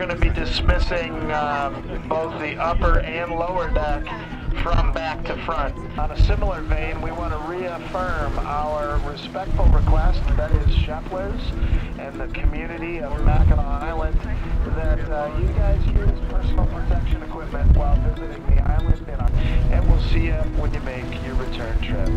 going to be dismissing both the upper and lower deck from back to front. On a similar vein, we want to reaffirm our respectful request, that is Shepler's and the community of Mackinac Island, that you guys use personal protection equipment while visiting the island, and we'll see you when you make your return trip.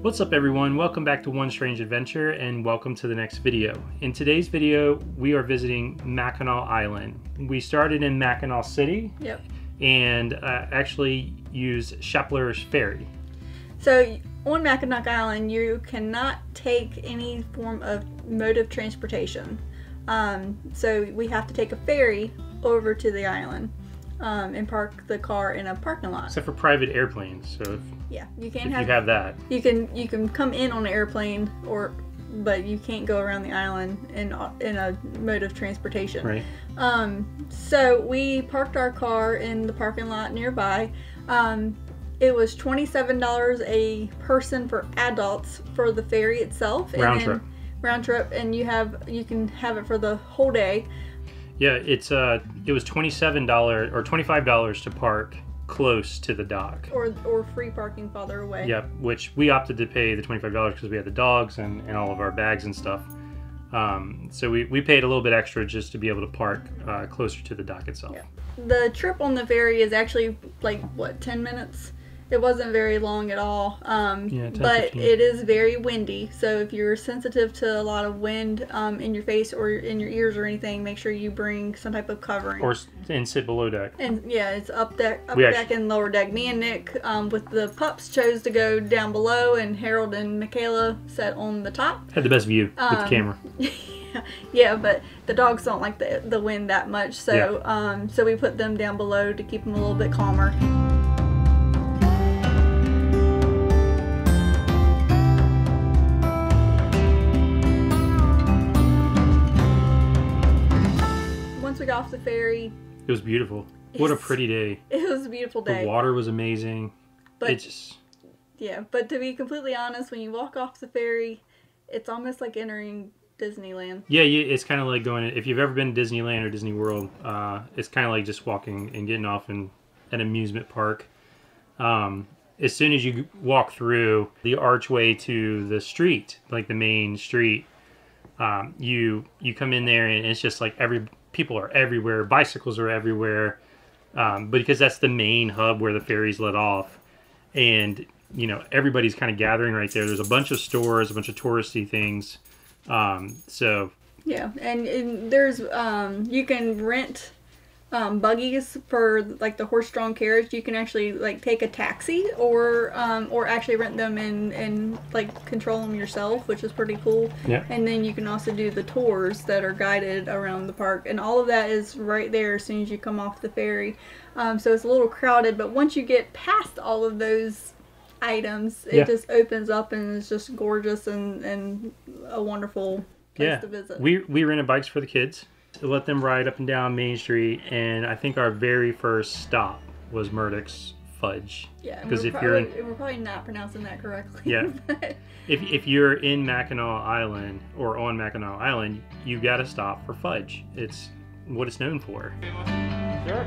What's up everyone, welcome back to One Strange Adventure and welcome to the next video. In today's video we are visiting Mackinac Island. We started in Mackinaw City. Yep. And actually used Shepler's Ferry. So on Mackinac Island you cannot take any form of mode of transportation. So we have to take a ferry over to the island and park the car in a parking lot. Except for private airplanes. So yeah, you if you have that. You can come in on an airplane, but you can't go around the island in a mode of transportation. Right. So we parked our car in the parking lot nearby. It was $27 a person for adults for the ferry itself. Round trip. Round trip, and you can have it for the whole day. Yeah, it was $27 or $25 to park close to the dock. Or free parking farther away. Yep, which we opted to pay the $25 because we had the dogs and all of our bags and stuff. So we paid a little bit extra just to be able to park closer to the dock itself. Yeah. The trip on the ferry is actually like, what, 10 minutes? It wasn't very long at all, yeah, 10, but 15. It is very windy. So if you're sensitive to a lot of wind in your face or in your ears or anything, make sure you bring some type of covering. And sit below deck. And yeah, it's up deck and lower deck. Me and Nick with the pups chose to go down below, and Harold and Michaela sat on the top. Had the best view with the camera. Yeah, but the dogs don't like the wind that much, so yeah. So we put them down below to keep them a little bit calmer. Once we got off the ferry, it was beautiful. What a pretty day. It was a beautiful day. The water was amazing. But but to be completely honest, when you walk off the ferry, it's almost like entering Disneyland. Yeah, it's kind of like going, if you've ever been to Disneyland or Disney World, it's kind of like just walking and getting off in an amusement park. As soon as you walk through the archway to the street, like the main street, you come in there and it's just like people are everywhere, bicycles are everywhere, because that's the main hub where the ferries let off, and you know everybody's kind of gathering right there. There's a bunch of stores, a bunch of touristy things, so yeah, and there's you can rent buggies for like the horse-drawn carriage. You can actually like take a taxi or actually rent them and like control them yourself, which is pretty cool. Yeah. And then you can also do the tours that are guided around the park, and all of that is right there as soon as you come off the ferry. So it's a little crowded, but once you get past all of those items, it just opens up and it's just gorgeous and a wonderful place to visit. We rented bikes for the kids to let them ride up and down Main Street, and I think our very first stop was Murdock'S Fudge. Yeah, we're probably not pronouncing that correctly. Yeah. if you're in Mackinac Island or on Mackinac Island, you got to stop for fudge. It's what it's known for. Sure.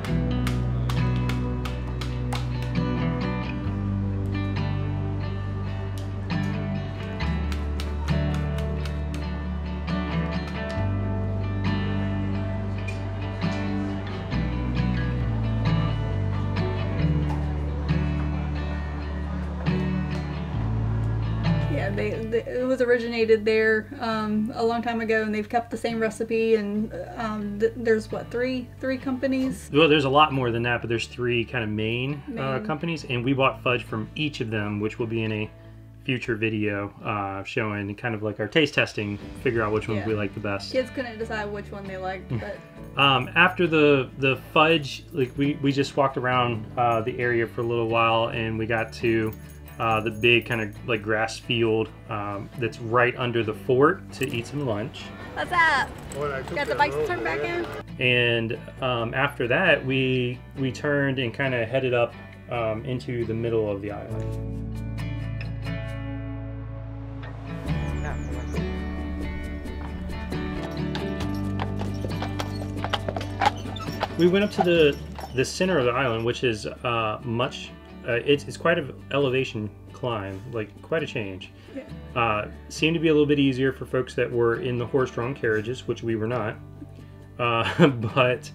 It was originated there a long time ago, and they've kept the same recipe. And there's what, three companies? Well, there's a lot more than that, but there's three kind of main companies, and we bought fudge from each of them, which will be in a future video showing kind of like our taste testing, figure out which ones we like the best. Kids couldn't decide which one they liked, but after the fudge, like we just walked around the area for a little while, and we got to the big kind of like grass field that's right under the fort to eat some lunch. What's up? Got the bikes turned back in? And after that, we turned and kind of headed up into the middle of the island. We went up to the center of the island, which is it's quite an elevation climb, like quite a change. Yeah. Seemed to be a little bit easier for folks that were in the horse-drawn carriages, which we were not. But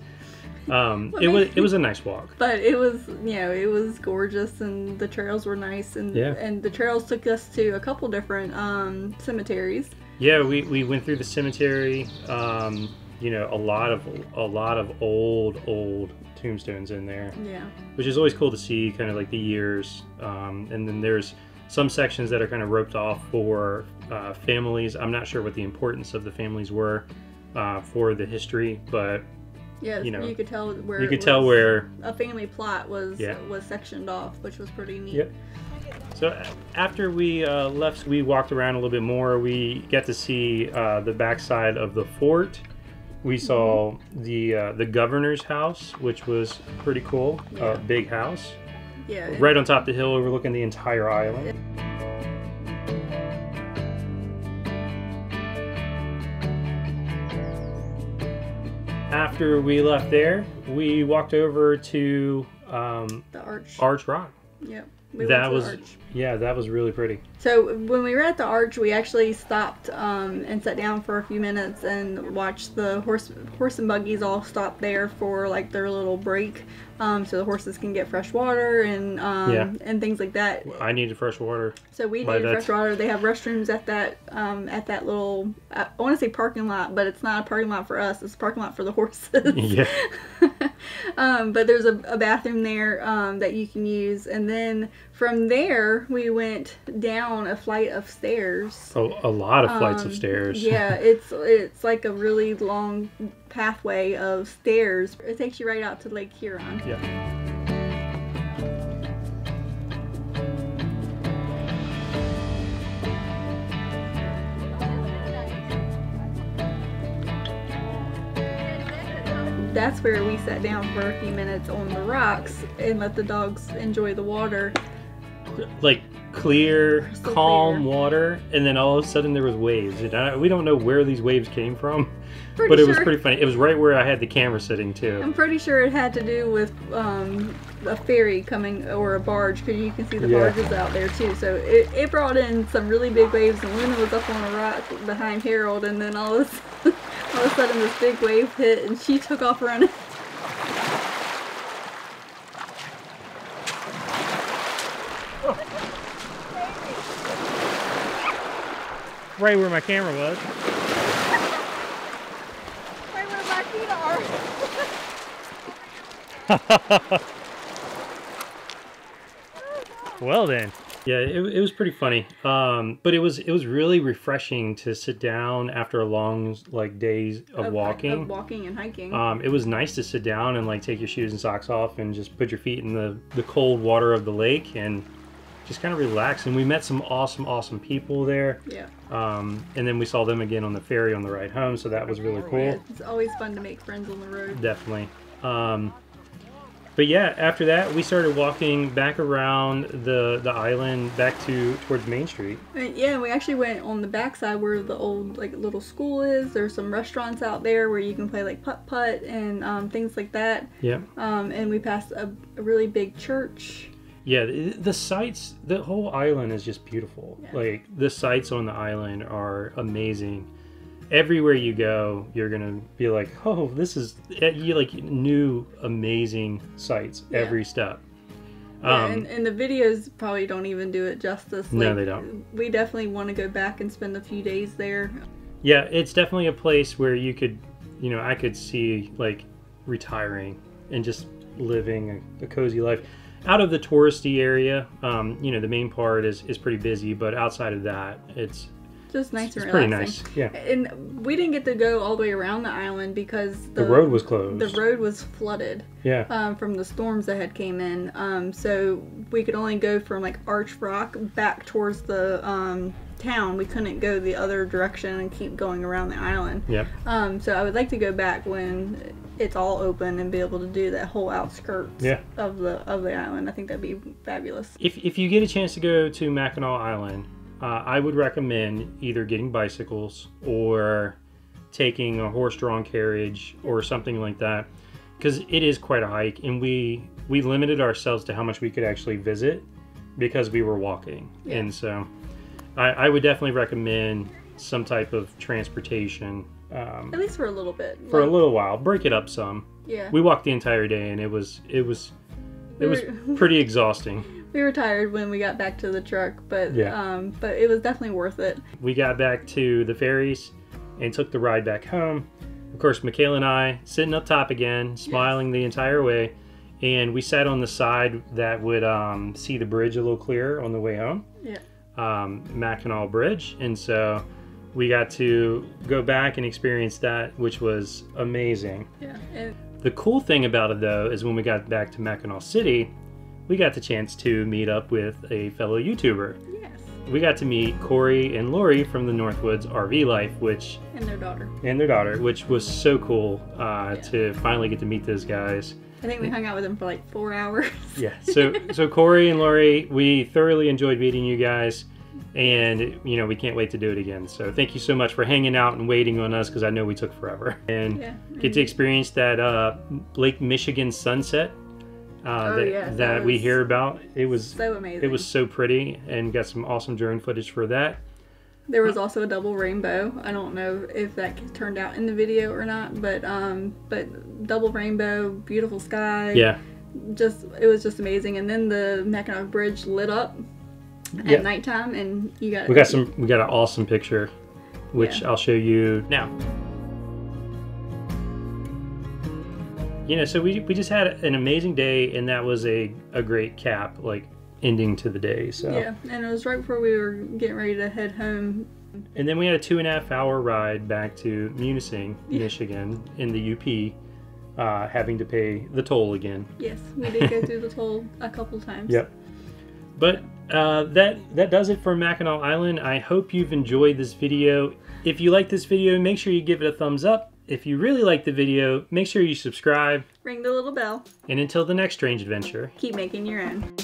it was a nice walk. But it was, it was gorgeous, and the trails were nice, and the trails took us to a couple different cemeteries. Yeah, we went through the cemetery. A lot of old tombstones in there. Yeah. Which is always cool to see, kind of like the years. And then there's some sections that are kind of roped off for families. I'm not sure what the importance of the families were for the history, but you could tell where a family plot was sectioned off, which was pretty neat. Yep. So after we left, we walked around a little bit more. We got to see the backside of the fort. We saw the governor's house, which was pretty cool. Big house. Yeah. Right on top of the hill, overlooking the entire island. After we left there, we walked over to the Arch Rock. Yep. That was really pretty. So when we were at the Arch, we actually stopped and sat down for a few minutes and watched the horse and buggies all stop there for like their little break, so the horses can get fresh water and things like that. I needed fresh water. So we needed fresh water. They have restrooms at that little, I want to say parking lot, but it's not a parking lot for us. It's a parking lot for the horses. Yeah. But there's a bathroom there that you can use, and then from there we went down a flight of stairs. Oh, a lot of flights of stairs. Yeah, it's like a really long pathway of stairs. It takes you right out to Lake Huron. Yeah. That's where we sat down for a few minutes on the rocks and let the dogs enjoy the water. Like clear, calm water, and then all of a sudden there was waves. We don't know where these waves came from, but it was pretty funny. It was right where I had the camera sitting too. I'm pretty sure it had to do with a ferry coming, or a barge, because you can see the barges out there too. So it brought in some really big waves, and Luna was up on a rock behind Harold, and then all of a sudden this big wave hit, and she took off running. Right where my camera was. Right where my feet are. Well then. Yeah, it was pretty funny. But it was really refreshing to sit down after a long days of walking. Of walking and hiking. It was nice to sit down and take your shoes and socks off and just put your feet in the cold water of the lake and just kind of relax. And we met some awesome people there. Yeah. And then we saw them again on the ferry on the ride home, so that was really cool. Yeah, it's always fun to make friends on the road. Definitely. But yeah, after that we started walking back around the island back towards Main Street. Yeah, we actually went on the backside where the old little school is. There's some restaurants out there where you can play putt-putt and things like that. Yeah. And we passed a really big church. Yeah, the sights, the whole island is just beautiful. Yeah. The sights on the island are amazing. Everywhere you go, you're gonna be like, oh, this is, new amazing sights every step. Yeah, and the videos probably don't even do it justice. No, they don't. We definitely want to go back and spend a few days there. Yeah, it's definitely a place where you could, I could see retiring and just living a cozy life. out of the touristy area. You know, the main part is pretty busy, but outside of that, it's just nice and pretty relaxing. nice. Yeah. And we didn't get to go all the way around the island because the road was closed. The road was flooded. Yeah. From the storms that had came in. So we could only go from like Arch Rock back towards the town. We couldn't go the other direction and keep going around the island. Yep. So I would like to go back when it's all open and be able to do that whole outskirts of the island. I think that'd be fabulous. If you get a chance to go to Mackinac Island, I would recommend either getting bicycles or taking a horse-drawn carriage or something like that, because it is quite a hike, and we limited ourselves to how much we could actually visit because we were walking. And so I would definitely recommend some type of transportation. At least for a little bit. For a little while. Break it up some. Yeah. We walked the entire day, and it was pretty exhausting. We were tired when we got back to the truck, but it was definitely worth it. We got back to the ferries and took the ride back home. Of course, Michaela and I sitting up top again, smiling the entire way, and we sat on the side that would see the bridge a little clearer on the way home. Yeah. Mackinac Bridge, and so we got to go back and experience that, which was amazing. Yeah. The cool thing about it, though, is when we got back to Mackinaw City, we got the chance to meet up with a fellow YouTuber. Yes. We got to meet Cory and Lori from the Northwoods RV Life, and their daughter. Which was so cool to finally get to meet those guys. I think we hung out with them for like 4 hours. Yeah. So Cory and Lori, we thoroughly enjoyed meeting you guys, and you know, we can't wait to do it again. So thank you so much for hanging out and waiting on us, because I know we took forever, and get to experience that Lake Michigan sunset. That we hear about. It was so amazing. It was so pretty, and got some awesome drone footage for that. There was also a double rainbow. I don't know if that turned out in the video or not, but double rainbow, beautiful sky. Yeah. It was just amazing. And then the Mackinac Bridge lit up at nighttime, and we got an awesome picture, which I'll show you now. You know, so we just had an amazing day, and that was a great cap, like, ending to the day. So yeah, and it was right before we were getting ready to head home. And then we had a 2.5-hour ride back to Munising, Michigan, in the UP, having to pay the toll again. Yes, we did go through the toll a couple times. Yep. But that does it for Mackinac Island. I hope you've enjoyed this video. If you like this video, make sure you give it a thumbs up. If you really like the video, make sure you subscribe. Ring the little bell. And until the next strange adventure, keep making your own.